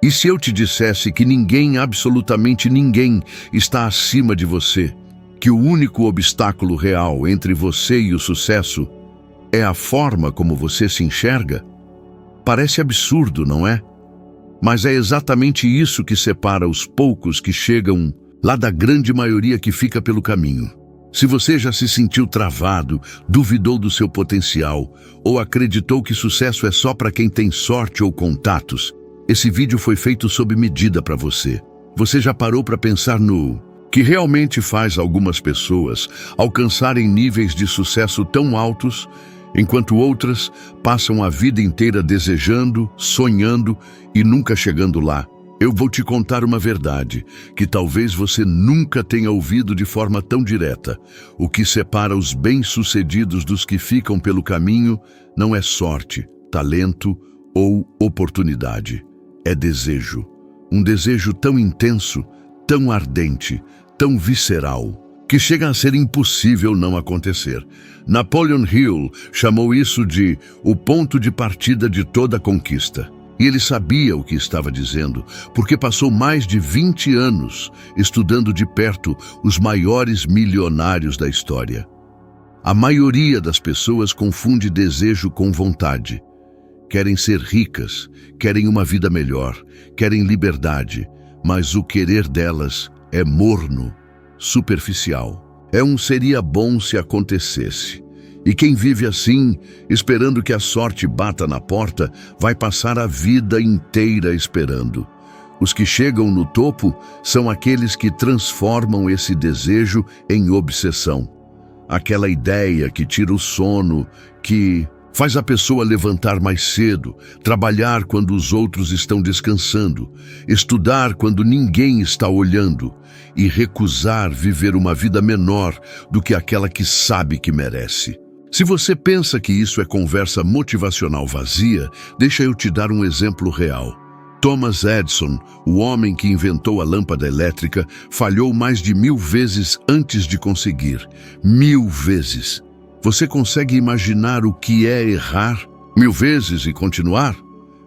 E se eu te dissesse que ninguém, absolutamente ninguém, está acima de você, que o único obstáculo real entre você e o sucesso é a forma como você se enxerga? Parece absurdo, não é? Mas é exatamente isso que separa os poucos que chegam lá da grande maioria que fica pelo caminho. Se você já se sentiu travado, duvidou do seu potencial ou acreditou que sucesso é só para quem tem sorte ou contatos, esse vídeo foi feito sob medida para você. Você já parou para pensar no que realmente faz algumas pessoas alcançarem níveis de sucesso tão altos, enquanto outras passam a vida inteira desejando, sonhando e nunca chegando lá? Eu vou te contar uma verdade que talvez você nunca tenha ouvido de forma tão direta. O que separa os bem-sucedidos dos que ficam pelo caminho não é sorte, talento ou oportunidade. É desejo. Um desejo tão intenso, tão ardente, tão visceral, que chega a ser impossível não acontecer. Napoleon Hill chamou isso de o ponto de partida de toda conquista. E ele sabia o que estava dizendo, porque passou mais de 20 anos estudando de perto os maiores milionários da história. A maioria das pessoas confunde desejo com vontade. Querem ser ricas, querem uma vida melhor, querem liberdade, mas o querer delas é morno, superficial. Seria bom se acontecesse. E quem vive assim, esperando que a sorte bata na porta, vai passar a vida inteira esperando. Os que chegam no topo são aqueles que transformam esse desejo em obsessão. Aquela ideia que tira o sono, que faz a pessoa levantar mais cedo, trabalhar quando os outros estão descansando, estudar quando ninguém está olhando e recusar viver uma vida menor do que aquela que sabe que merece. Se você pensa que isso é conversa motivacional vazia, deixa eu te dar um exemplo real. Thomas Edison, o homem que inventou a lâmpada elétrica, falhou mais de 1000 vezes antes de conseguir. 1000 vezes. Você consegue imaginar o que é errar 1000 vezes e continuar?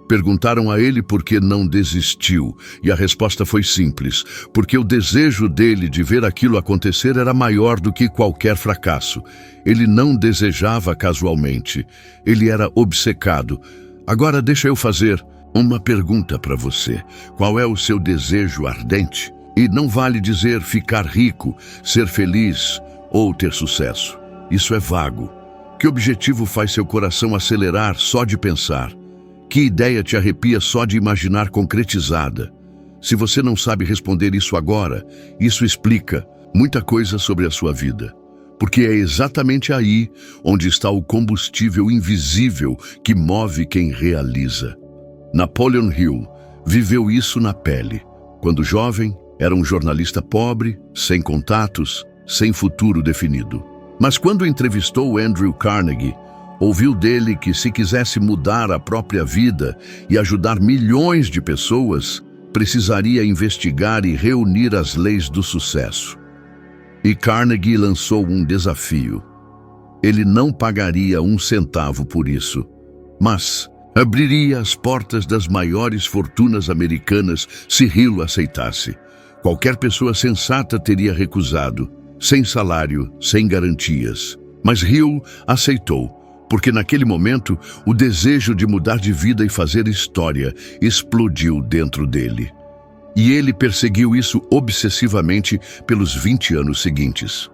Perguntaram a ele por que não desistiu, e a resposta foi simples, porque o desejo dele de ver aquilo acontecer era maior do que qualquer fracasso. Ele não desejava casualmente, ele era obcecado. Agora deixa eu fazer uma pergunta para você. Qual é o seu desejo ardente? E não vale dizer ficar rico, ser feliz ou ter sucesso. Isso é vago. Que objetivo faz seu coração acelerar só de pensar? Que ideia te arrepia só de imaginar concretizada? Se você não sabe responder isso agora, isso explica muita coisa sobre a sua vida. Porque é exatamente aí onde está o combustível invisível que move quem realiza. Napoleon Hill viveu isso na pele. Quando jovem, era um jornalista pobre, sem contatos, sem futuro definido. Mas quando entrevistou Andrew Carnegie, ouviu dele que se quisesse mudar a própria vida e ajudar milhões de pessoas, precisaria investigar e reunir as leis do sucesso. E Carnegie lançou um desafio. Ele não pagaria 1 centavo por isso, mas abriria as portas das maiores fortunas americanas se Hill aceitasse. Qualquer pessoa sensata teria recusado, sem salário, sem garantias. Mas Hill aceitou, porque naquele momento o desejo de mudar de vida e fazer história explodiu dentro dele. E ele perseguiu isso obsessivamente pelos 20 anos seguintes.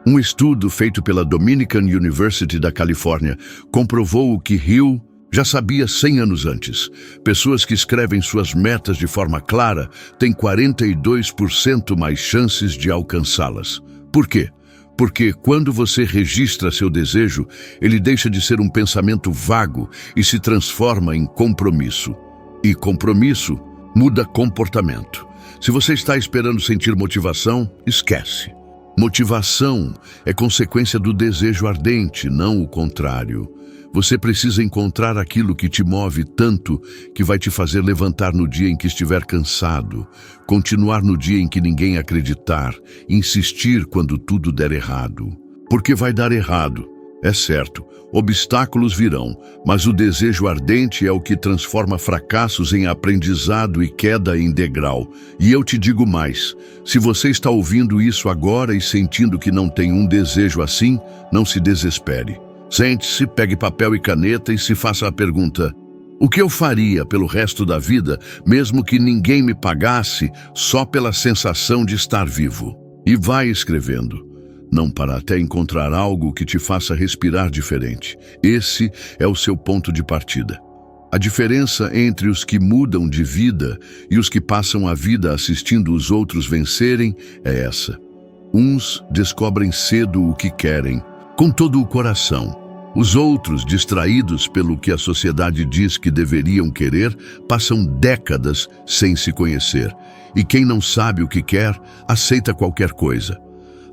Um estudo feito pela Dominican University da Califórnia comprovou o que Hill já sabia 100 anos antes. Pessoas que escrevem suas metas de forma clara têm 42% mais chances de alcançá-las. Por quê? Porque quando você registra seu desejo, ele deixa de ser um pensamento vago e se transforma em compromisso. E compromisso muda comportamento. Se você está esperando sentir motivação, esquece. Motivação é consequência do desejo ardente, não o contrário. Você precisa encontrar aquilo que te move tanto que vai te fazer levantar no dia em que estiver cansado, continuar no dia em que ninguém acreditar, insistir quando tudo der errado. Porque vai dar errado, é certo. Obstáculos virão, mas o desejo ardente é o que transforma fracassos em aprendizado e queda em degrau. E eu te digo mais, se você está ouvindo isso agora e sentindo que não tem um desejo assim, não se desespere. Sente-se, pegue papel e caneta e se faça a pergunta: o que eu faria pelo resto da vida, mesmo que ninguém me pagasse, só pela sensação de estar vivo? E vai escrevendo. Não para até encontrar algo que te faça respirar diferente. Esse é o seu ponto de partida. A diferença entre os que mudam de vida e os que passam a vida assistindo os outros vencerem é essa. Uns descobrem cedo o que querem, com todo o coração. Os outros, distraídos pelo que a sociedade diz que deveriam querer, passam décadas sem se conhecer. E quem não sabe o que quer, aceita qualquer coisa.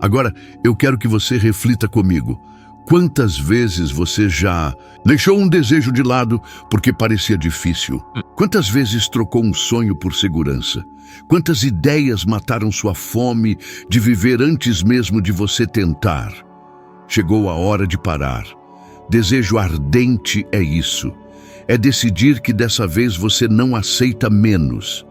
Agora, eu quero que você reflita comigo. Quantas vezes você já deixou um desejo de lado porque parecia difícil? Quantas vezes trocou um sonho por segurança? Quantas ideias mataram sua fome de viver antes mesmo de você tentar? Chegou a hora de parar. Desejo ardente é isso. É decidir que dessa vez você não aceita menos.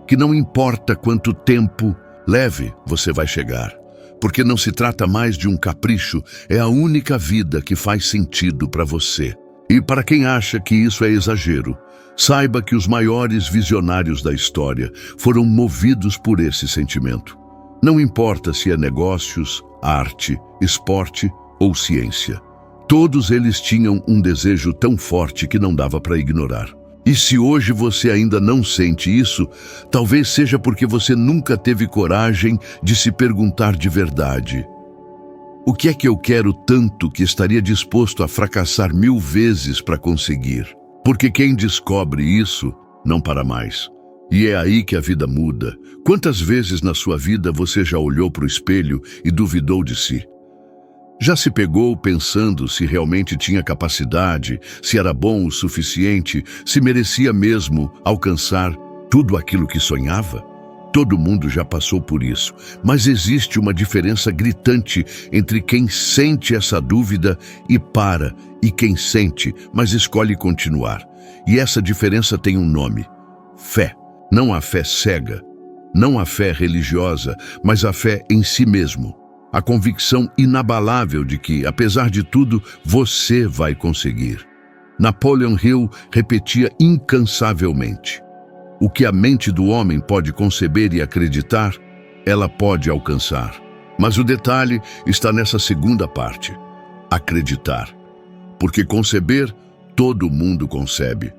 Que não importa quanto tempo leve, você vai chegar. Porque não se trata mais de um capricho, é a única vida que faz sentido para você. E para quem acha que isso é exagero, saiba que os maiores visionários da história foram movidos por esse sentimento. Não importa se é negócios, arte, esporte ou ciência. Todos eles tinham um desejo tão forte que não dava para ignorar. E se hoje você ainda não sente isso, talvez seja porque você nunca teve coragem de se perguntar de verdade: o que é que eu quero tanto que estaria disposto a fracassar 1000 vezes para conseguir? Porque quem descobre isso, não para mais. E é aí que a vida muda. Quantas vezes na sua vida você já olhou para o espelho e duvidou de si? Já se pegou pensando se realmente tinha capacidade, se era bom o suficiente, se merecia mesmo alcançar tudo aquilo que sonhava? Todo mundo já passou por isso, mas existe uma diferença gritante entre quem sente essa dúvida e para, e quem sente, mas escolhe continuar. E essa diferença tem um nome: fé. Não a fé cega, não a fé religiosa, mas a fé em si mesmo. A convicção inabalável de que, apesar de tudo, você vai conseguir. Napoleon Hill repetia incansavelmente: o que a mente do homem pode conceber e acreditar, ela pode alcançar. Mas o detalhe está nessa segunda parte: acreditar. Porque conceber, todo mundo concebe.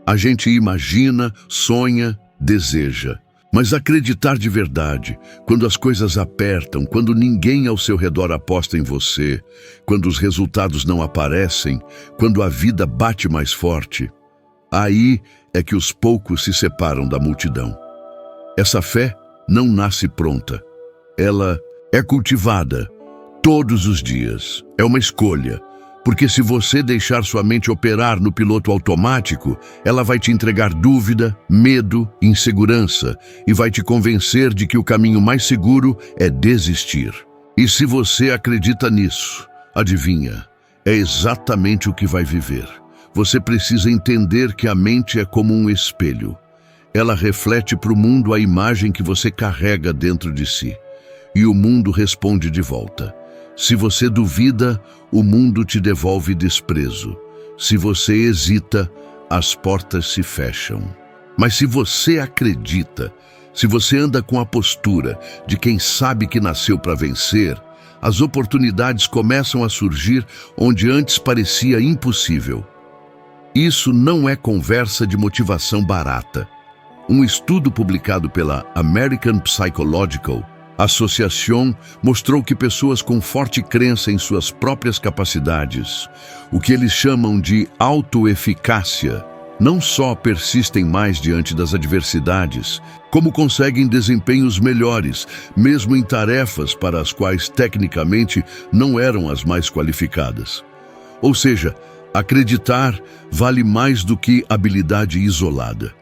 A gente imagina, sonha, deseja. Mas acreditar de verdade, quando as coisas apertam, quando ninguém ao seu redor aposta em você, quando os resultados não aparecem, quando a vida bate mais forte, aí é que os poucos se separam da multidão. Essa fé não nasce pronta. Ela é cultivada todos os dias. É uma escolha. Porque se você deixar sua mente operar no piloto automático, ela vai te entregar dúvida, medo, insegurança e vai te convencer de que o caminho mais seguro é desistir. E se você acredita nisso, adivinha, é exatamente o que vai viver. Você precisa entender que a mente é como um espelho. Ela reflete para o mundo a imagem que você carrega dentro de si. E o mundo responde de volta. Se você duvida, o mundo te devolve desprezo. Se você hesita, as portas se fecham. Mas se você acredita, se você anda com a postura de quem sabe que nasceu para vencer, as oportunidades começam a surgir onde antes parecia impossível. Isso não é conversa de motivação barata. Um estudo publicado pela American Psychological Association mostrou que pessoas com forte crença em suas próprias capacidades, o que eles chamam de autoeficácia, não só persistem mais diante das adversidades, como conseguem desempenhos melhores, mesmo em tarefas para as quais tecnicamente não eram as mais qualificadas. Ou seja, acreditar vale mais do que habilidade isolada.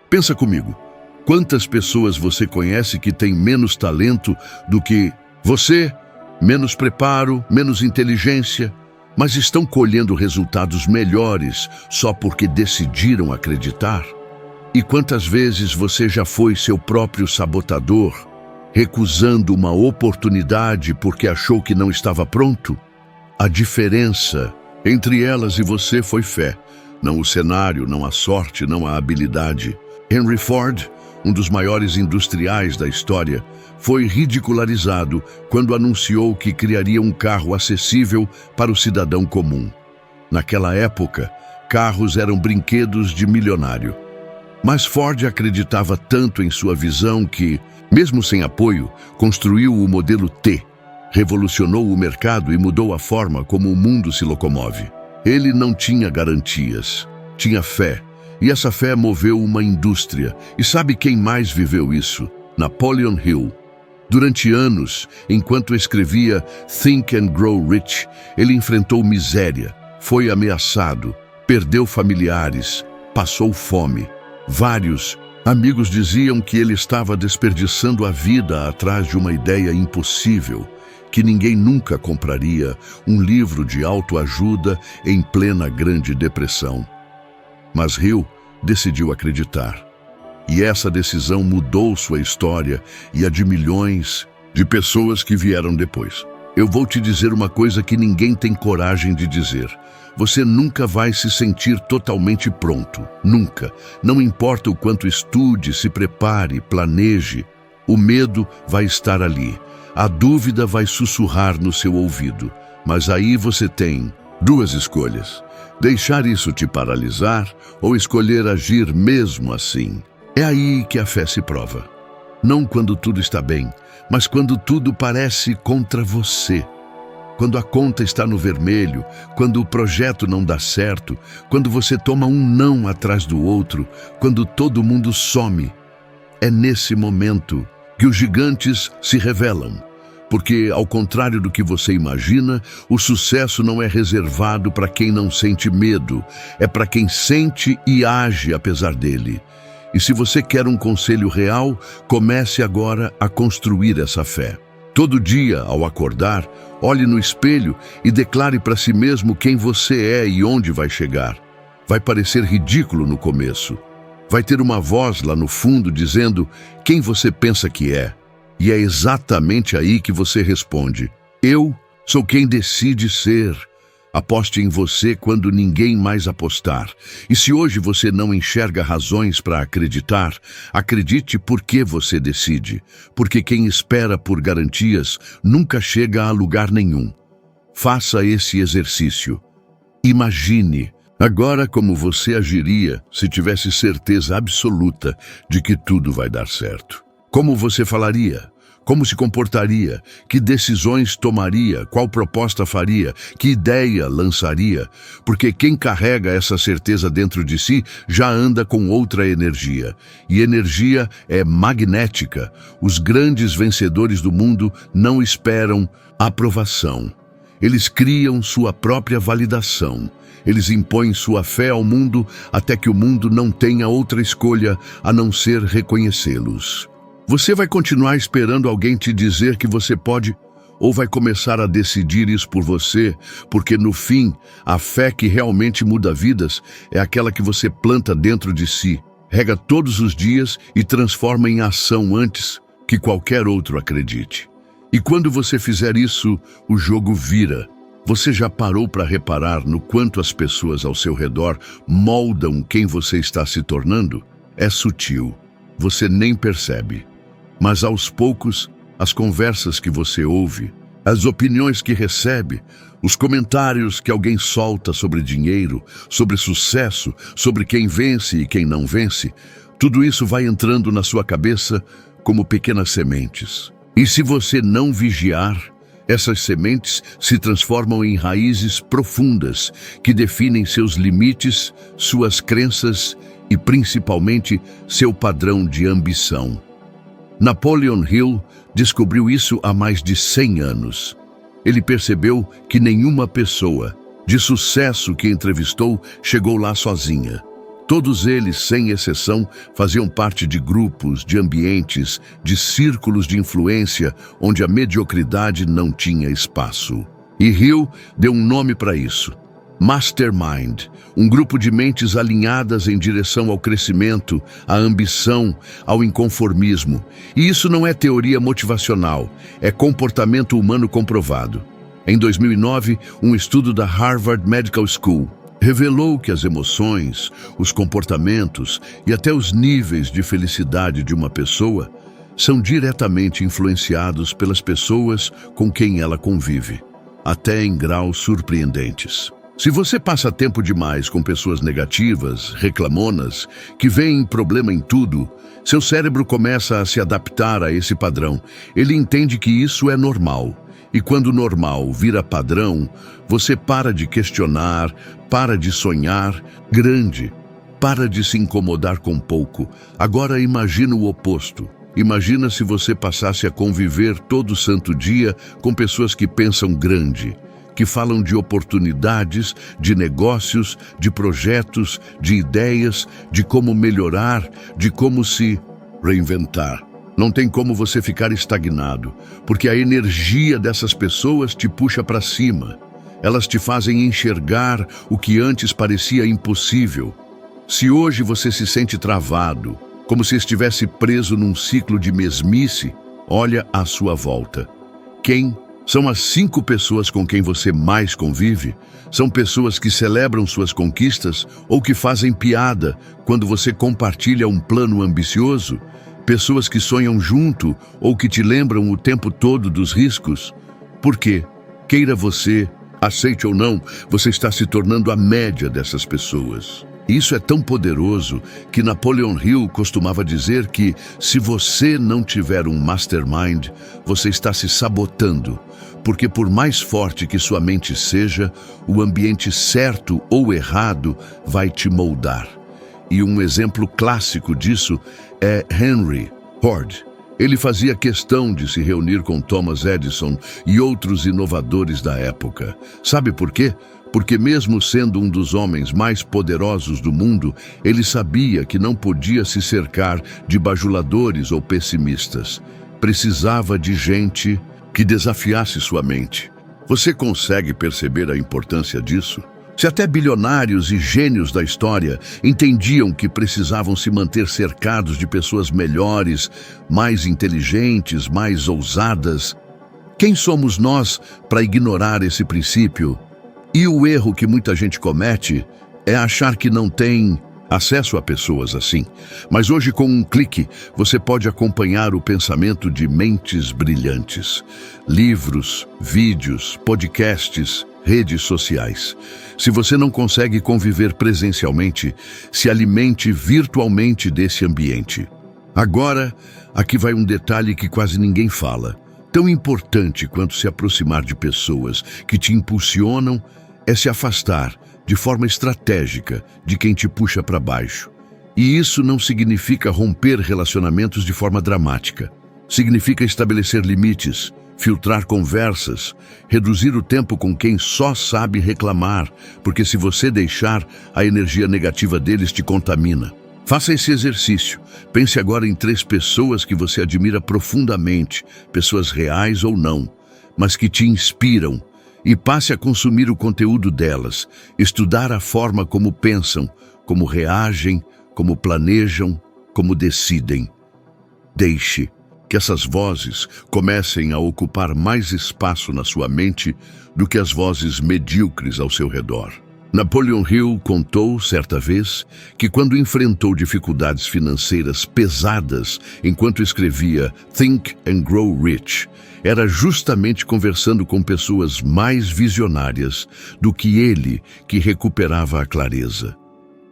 Pensa comigo. Quantas pessoas você conhece que têm menos talento do que você, menos preparo, menos inteligência, mas estão colhendo resultados melhores só porque decidiram acreditar? E quantas vezes você já foi seu próprio sabotador, recusando uma oportunidade porque achou que não estava pronto? A diferença entre elas e você foi fé, não o cenário, não a sorte, não a habilidade. Henry Ford, um dos maiores industriais da história, foi ridicularizado quando anunciou que criaria um carro acessível para o cidadão comum. Naquela época, carros eram brinquedos de milionário. Mas Ford acreditava tanto em sua visão que, mesmo sem apoio, construiu o modelo T, revolucionou o mercado e mudou a forma como o mundo se locomove. Ele não tinha garantias, tinha fé, e essa fé moveu uma indústria. E sabe quem mais viveu isso? Napoleon Hill. Durante anos, enquanto escrevia Think and Grow Rich, ele enfrentou miséria, foi ameaçado, perdeu familiares, passou fome. Vários amigos diziam que ele estava desperdiçando a vida atrás de uma ideia impossível, que ninguém nunca compraria um livro de autoajuda em plena Grande Depressão. Mas Hill decidiu acreditar. E essa decisão mudou sua história e a de milhões de pessoas que vieram depois. Eu vou te dizer uma coisa que ninguém tem coragem de dizer. Você nunca vai se sentir totalmente pronto. Nunca. Não importa o quanto estude, se prepare, planeje. O medo vai estar ali. A dúvida vai sussurrar no seu ouvido. Mas aí você tem duas escolhas: deixar isso te paralisar ou escolher agir mesmo assim. É aí que a fé se prova. Não quando tudo está bem, mas quando tudo parece contra você. Quando a conta está no vermelho, quando o projeto não dá certo, quando você toma um não atrás do outro, quando todo mundo some. É nesse momento que os gigantes se revelam. Porque, ao contrário do que você imagina, o sucesso não é reservado para quem não sente medo, é para quem sente e age apesar dele. E se você quer um conselho real, comece agora a construir essa fé. Todo dia, ao acordar, olhe no espelho e declare para si mesmo quem você é e onde vai chegar. Vai parecer ridículo no começo. Vai ter uma voz lá no fundo dizendo quem você pensa que é. E é exatamente aí que você responde: eu sou quem decide ser. Aposte em você quando ninguém mais apostar. E se hoje você não enxerga razões para acreditar, acredite porque você decide. Porque quem espera por garantias nunca chega a lugar nenhum. Faça esse exercício. Imagine agora como você agiria se tivesse certeza absoluta de que tudo vai dar certo. Como você falaria? Como se comportaria? Que decisões tomaria? Qual proposta faria? Que ideia lançaria? Porque quem carrega essa certeza dentro de si já anda com outra energia. E energia é magnética. Os grandes vencedores do mundo não esperam aprovação. Eles criam sua própria validação. Eles impõem sua fé ao mundo até que o mundo não tenha outra escolha a não ser reconhecê-los. Você vai continuar esperando alguém te dizer que você pode, ou vai começar a decidir isso por você, porque no fim, a fé que realmente muda vidas é aquela que você planta dentro de si, rega todos os dias e transforma em ação antes que qualquer outro acredite. E quando você fizer isso, o jogo vira. Você já parou para reparar no quanto as pessoas ao seu redor moldam quem você está se tornando? É sutil, você nem percebe. Mas aos poucos, as conversas que você ouve, as opiniões que recebe, os comentários que alguém solta sobre dinheiro, sobre sucesso, sobre quem vence e quem não vence, tudo isso vai entrando na sua cabeça como pequenas sementes. E se você não vigiar, essas sementes se transformam em raízes profundas que definem seus limites, suas crenças e principalmente seu padrão de ambição. Napoleon Hill descobriu isso há mais de 100 anos. Ele percebeu que nenhuma pessoa de sucesso que entrevistou chegou lá sozinha. Todos eles, sem exceção, faziam parte de grupos, de ambientes, de círculos de influência onde a mediocridade não tinha espaço. E Hill deu um nome para isso: Mastermind, um grupo de mentes alinhadas em direção ao crescimento, à ambição, ao inconformismo. E isso não é teoria motivacional, é comportamento humano comprovado. Em 2009, um estudo da Harvard Medical School revelou que as emoções, os comportamentos e até os níveis de felicidade de uma pessoa são diretamente influenciados pelas pessoas com quem ela convive, até em graus surpreendentes. Se você passa tempo demais com pessoas negativas, reclamonas, que veem problema em tudo, seu cérebro começa a se adaptar a esse padrão. Ele entende que isso é normal. E quando o normal vira padrão, você para de questionar, para de sonhar grande, para de se incomodar com pouco. Agora imagina o oposto. Imagina se você passasse a conviver todo santo dia com pessoas que pensam grande, que falam de oportunidades, de negócios, de projetos, de ideias, de como melhorar, de como se reinventar. Não tem como você ficar estagnado, porque a energia dessas pessoas te puxa para cima. Elas te fazem enxergar o que antes parecia impossível. Se hoje você se sente travado, como se estivesse preso num ciclo de mesmice, olha à sua volta. Quem são as 5 pessoas com quem você mais convive? São pessoas que celebram suas conquistas ou que fazem piada quando você compartilha um plano ambicioso? Pessoas que sonham junto ou que te lembram o tempo todo dos riscos? Porque, queira você, aceite ou não, você está se tornando a média dessas pessoas. Isso é tão poderoso que Napoleon Hill costumava dizer que, se você não tiver um mastermind, você está se sabotando, porque por mais forte que sua mente seja, o ambiente certo ou errado vai te moldar. E um exemplo clássico disso é Henry Ford. Ele fazia questão de se reunir com Thomas Edison e outros inovadores da época. Sabe por quê? Porque mesmo sendo um dos homens mais poderosos do mundo, ele sabia que não podia se cercar de bajuladores ou pessimistas. Precisava de gente que desafiasse sua mente. Você consegue perceber a importância disso? Se até bilionários e gênios da história entendiam que precisavam se manter cercados de pessoas melhores, mais inteligentes, mais ousadas, quem somos nós para ignorar esse princípio? E o erro que muita gente comete é achar que não tem acesso a pessoas assim. Mas hoje, com um clique, você pode acompanhar o pensamento de mentes brilhantes. Livros, vídeos, podcasts, redes sociais. Se você não consegue conviver presencialmente, se alimente virtualmente desse ambiente. Agora, aqui vai um detalhe que quase ninguém fala. Tão importante quanto se aproximar de pessoas que te impulsionam é se afastar de forma estratégica de quem te puxa para baixo. E isso não significa romper relacionamentos de forma dramática. Significa estabelecer limites, filtrar conversas, reduzir o tempo com quem só sabe reclamar, porque se você deixar, a energia negativa deles te contamina. Faça esse exercício. Pense agora em 3 pessoas que você admira profundamente, pessoas reais ou não, mas que te inspiram, e passe a consumir o conteúdo delas, estudar a forma como pensam, como reagem, como planejam, como decidem. Deixe que essas vozes comecem a ocupar mais espaço na sua mente do que as vozes medíocres ao seu redor. Napoleon Hill contou, certa vez, que quando enfrentou dificuldades financeiras pesadas enquanto escrevia Think and Grow Rich, era justamente conversando com pessoas mais visionárias do que ele que recuperava a clareza.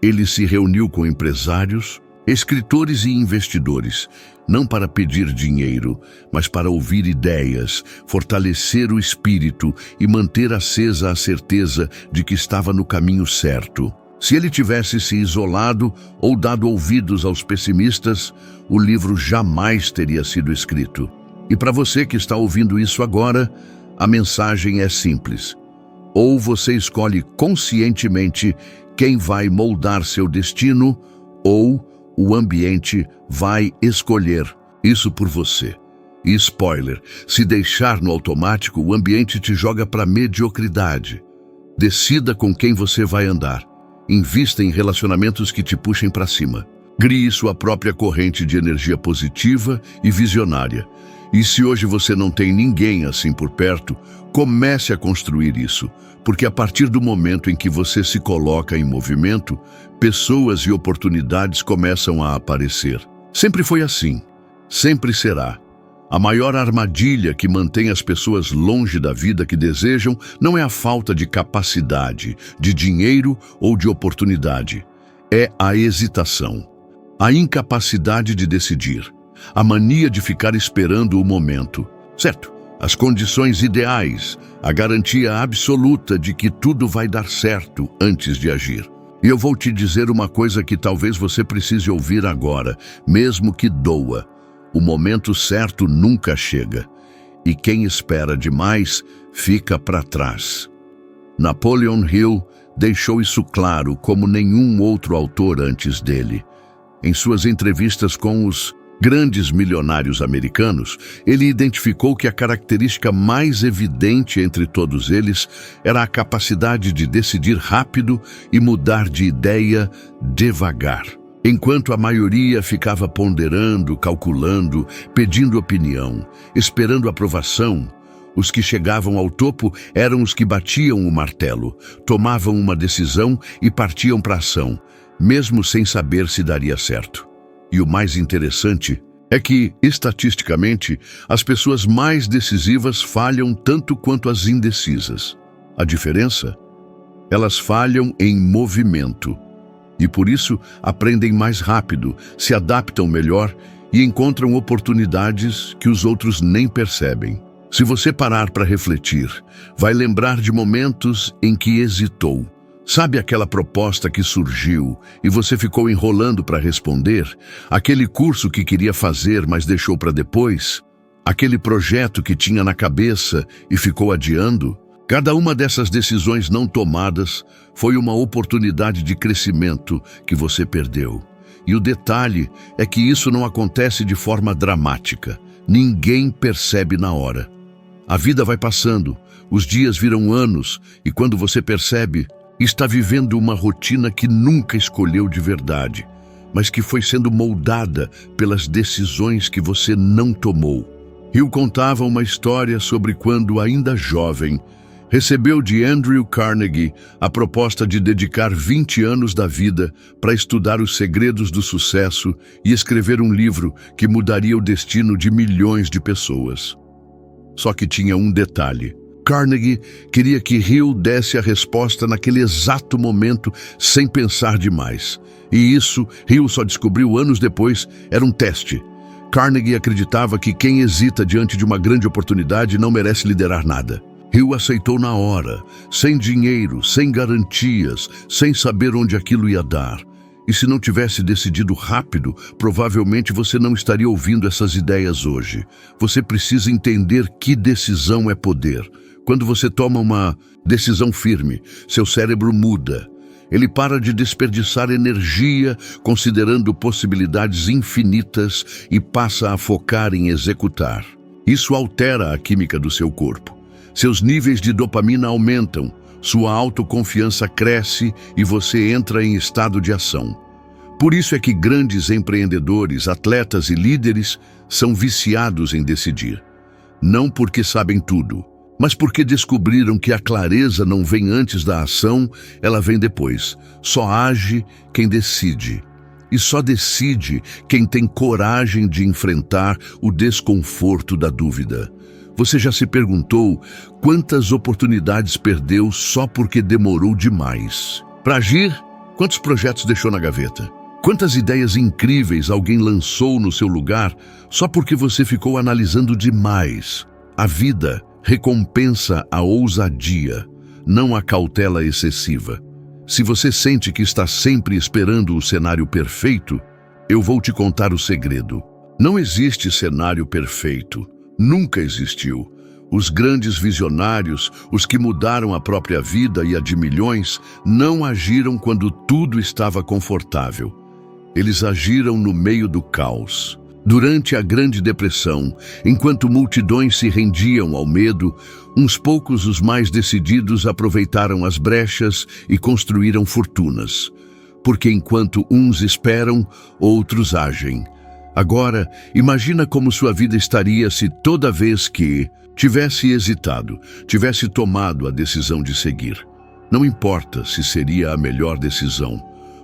Ele se reuniu com empresários, escritores e investidores, não para pedir dinheiro, mas para ouvir ideias, fortalecer o espírito e manter acesa a certeza de que estava no caminho certo. Se ele tivesse se isolado ou dado ouvidos aos pessimistas, o livro jamais teria sido escrito. E para você que está ouvindo isso agora, a mensagem é simples. Ou você escolhe conscientemente quem vai moldar seu destino, ou o ambiente vai escolher isso por você. E spoiler, se deixar no automático, o ambiente te joga para a mediocridade. Decida com quem você vai andar. Invista em relacionamentos que te puxem para cima. Crie sua própria corrente de energia positiva e visionária. E se hoje você não tem ninguém assim por perto, comece a construir isso, porque a partir do momento em que você se coloca em movimento, pessoas e oportunidades começam a aparecer. Sempre foi assim, sempre será. A maior armadilha que mantém as pessoas longe da vida que desejam não é a falta de capacidade, de dinheiro ou de oportunidade. É a hesitação, a incapacidade de decidir, a mania de ficar esperando o momento. Certo, as condições ideais, a garantia absoluta de que tudo vai dar certo antes de agir. E eu vou te dizer uma coisa que talvez você precise ouvir agora, mesmo que doa. O momento certo nunca chega, e quem espera demais fica para trás. Napoleon Hill deixou isso claro como nenhum outro autor antes dele. Em suas entrevistas com os grandes milionários americanos, ele identificou que a característica mais evidente entre todos eles era a capacidade de decidir rápido e mudar de ideia devagar. Enquanto a maioria ficava ponderando, calculando, pedindo opinião, esperando aprovação, os que chegavam ao topo eram os que batiam o martelo, tomavam uma decisão e partiam para a ação, mesmo sem saber se daria certo. E o mais interessante é que, estatisticamente, as pessoas mais decisivas falham tanto quanto as indecisas. A diferença? Elas falham em movimento. E por isso aprendem mais rápido, se adaptam melhor e encontram oportunidades que os outros nem percebem. Se você parar para refletir, vai lembrar de momentos em que hesitou. Sabe aquela proposta que surgiu e você ficou enrolando para responder? Aquele curso que queria fazer, mas deixou para depois? Aquele projeto que tinha na cabeça e ficou adiando? Cada uma dessas decisões não tomadas foi uma oportunidade de crescimento que você perdeu. E o detalhe é que isso não acontece de forma dramática. Ninguém percebe na hora. A vida vai passando, os dias viram anos e quando você percebe, está vivendo uma rotina que nunca escolheu de verdade, mas que foi sendo moldada pelas decisões que você não tomou. Hill contava uma história sobre quando, ainda jovem, recebeu de Andrew Carnegie a proposta de dedicar 20 anos da vida para estudar os segredos do sucesso e escrever um livro que mudaria o destino de milhões de pessoas. Só que tinha um detalhe. Carnegie queria que Hill desse a resposta naquele exato momento, sem pensar demais. E isso, Hill só descobriu anos depois, era um teste. Carnegie acreditava que quem hesita diante de uma grande oportunidade não merece liderar nada. Hill aceitou na hora, sem dinheiro, sem garantias, sem saber onde aquilo ia dar. E se não tivesse decidido rápido, provavelmente você não estaria ouvindo essas ideias hoje. Você precisa entender que decisão é poder. Quando você toma uma decisão firme, seu cérebro muda. Ele para de desperdiçar energia considerando possibilidades infinitas e passa a focar em executar. Isso altera a química do seu corpo. Seus níveis de dopamina aumentam, sua autoconfiança cresce e você entra em estado de ação. Por isso é que grandes empreendedores, atletas e líderes são viciados em decidir. Não porque sabem tudo, mas porque descobriram que a clareza não vem antes da ação, ela vem depois. Só age quem decide. E só decide quem tem coragem de enfrentar o desconforto da dúvida. Você já se perguntou quantas oportunidades perdeu só porque demorou demais? Para agir, quantos projetos deixou na gaveta? Quantas ideias incríveis alguém lançou no seu lugar só porque você ficou analisando demais? A vida recompensa a ousadia, não a cautela excessiva. Se você sente que está sempre esperando o cenário perfeito, eu vou te contar o segredo. Não existe cenário perfeito. Nunca existiu. Os grandes visionários, os que mudaram a própria vida e a de milhões, não agiram quando tudo estava confortável. Eles agiram no meio do caos. Durante a Grande Depressão, enquanto multidões se rendiam ao medo, uns poucos, os mais decididos, aproveitaram as brechas e construíram fortunas. Porque enquanto uns esperam, outros agem. Agora, imagina como sua vida estaria se toda vez que tivesse hesitado, tivesse tomado a decisão de seguir. Não importa se seria a melhor decisão,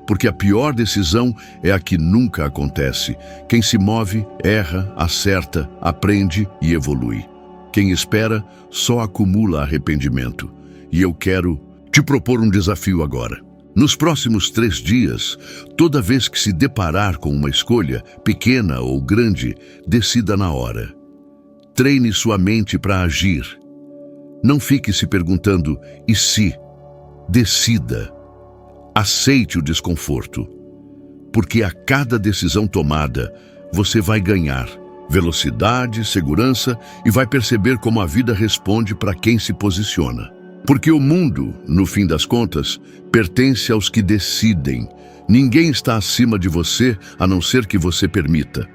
porque a pior decisão é a que nunca acontece. Quem se move, erra, acerta, aprende e evolui. Quem espera só acumula arrependimento. E eu quero te propor um desafio agora. Nos próximos 3 dias, toda vez que se deparar com uma escolha, pequena ou grande, decida na hora. Treine sua mente para agir. Não fique se perguntando, e se? Decida. Aceite o desconforto. Porque a cada decisão tomada, você vai ganhar velocidade, segurança e vai perceber como a vida responde para quem se posiciona. Porque o mundo, no fim das contas, pertence aos que decidem. Ninguém está acima de você, a não ser que você permita.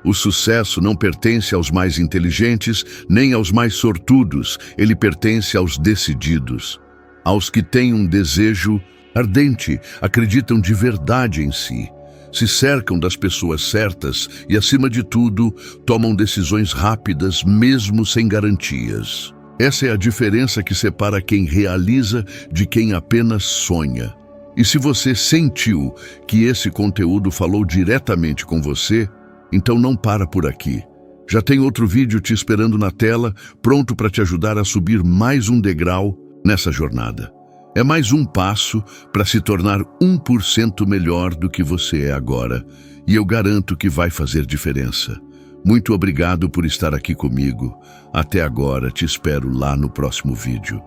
O sucesso não pertence aos mais inteligentes, nem aos mais sortudos. Ele pertence aos decididos. Aos que têm um desejo ardente, acreditam de verdade em si, se cercam das pessoas certas e, acima de tudo, tomam decisões rápidas, mesmo sem garantias. Essa é a diferença que separa quem realiza de quem apenas sonha. E se você sentiu que esse conteúdo falou diretamente com você, então não para por aqui. Já tem outro vídeo te esperando na tela, pronto para te ajudar a subir mais um degrau nessa jornada. É mais um passo para se tornar 1% melhor do que você é agora, e eu garanto que vai fazer diferença. Muito obrigado por estar aqui comigo. Até agora, te espero lá no próximo vídeo.